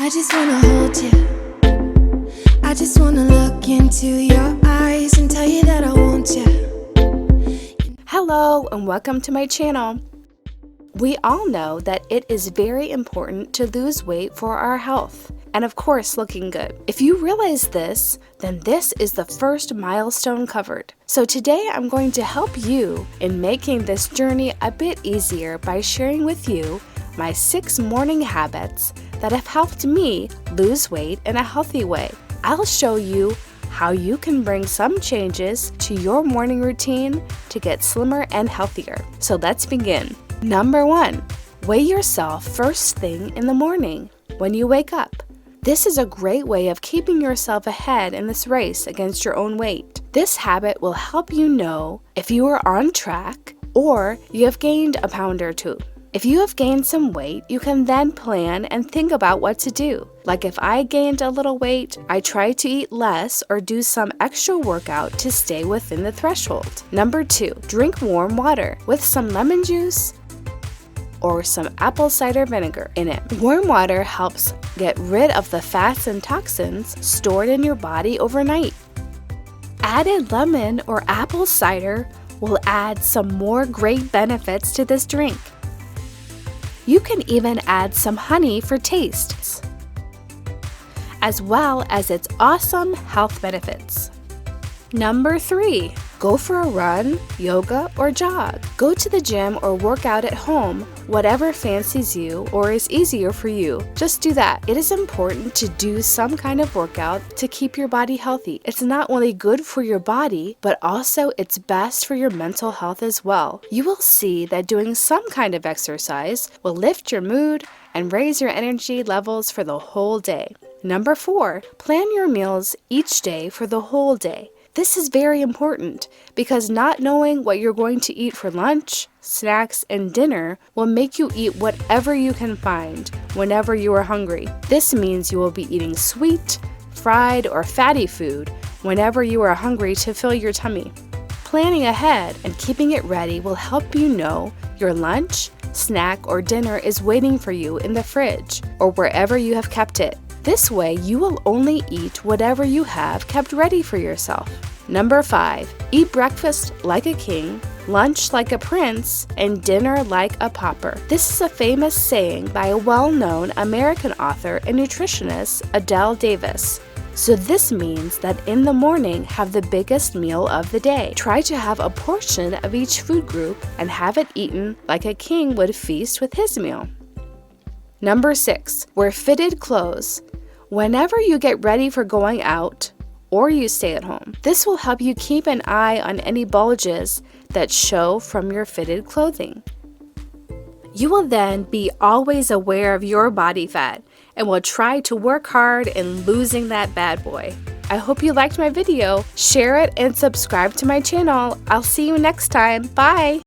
I just wanna hold you. I just wanna look into your eyes and tell you that I want you. Hello and welcome to my channel. We all know that it is very important to lose weight for our health and of course looking good. If you realize this, then this is the first milestone covered. So today I'm going to help you in making this journey a bit easier by sharing with you my 6 morning habits that have helped me lose weight in a healthy way. I'll show you how you can bring some changes to your morning routine to get slimmer and healthier. So let's begin. Number 1, weigh yourself first thing in the morning when you wake up. This is a great way of keeping yourself ahead in this race against your own weight. This habit will help you know if you are on track or you have gained a pound or 2. If you have gained some weight, you can then plan and think about what to do. Like if I gained a little weight, I try to eat less or do some extra workout to stay within the threshold. Number 2, drink warm water with some lemon juice or some apple cider vinegar in it. Warm water helps get rid of the fats and toxins stored in your body overnight. Added lemon or apple cider will add some more great benefits to this drink. You can even add some honey for tastes, as well as its awesome health benefits. Number 3, go for a run, yoga, or jog. Go to the gym or work out at home, whatever fancies you or is easier for you. Just do that. It is important to do some kind of workout to keep your body healthy. It's not only good for your body, but also it's best for your mental health as well. You will see that doing some kind of exercise will lift your mood and raise your energy levels for the whole day. Number 4, plan your meals each day for the whole day. This is very important because not knowing what you're going to eat for lunch, snacks, and dinner will make you eat whatever you can find whenever you are hungry. This means you will be eating sweet, fried, or fatty food whenever you are hungry to fill your tummy. Planning ahead and keeping it ready will help you know your lunch, snack, or dinner is waiting for you in the fridge or wherever you have kept it. This way, you will only eat whatever you have kept ready for yourself. Number 5, eat breakfast like a king, lunch like a prince, and dinner like a pauper. This is a famous saying by a well-known American author and nutritionist, Adele Davis. So this means that in the morning, have the biggest meal of the day. Try to have a portion of each food group and have it eaten like a king would feast with his meal. Number 6, wear fitted clothes. Whenever you get ready for going out or you stay at home, this will help you keep an eye on any bulges that show from your fitted clothing. You will then be always aware of your body fat and will try to work hard in losing that bad boy. I hope you liked my video. Share it and subscribe to my channel. I'll see you next time. Bye!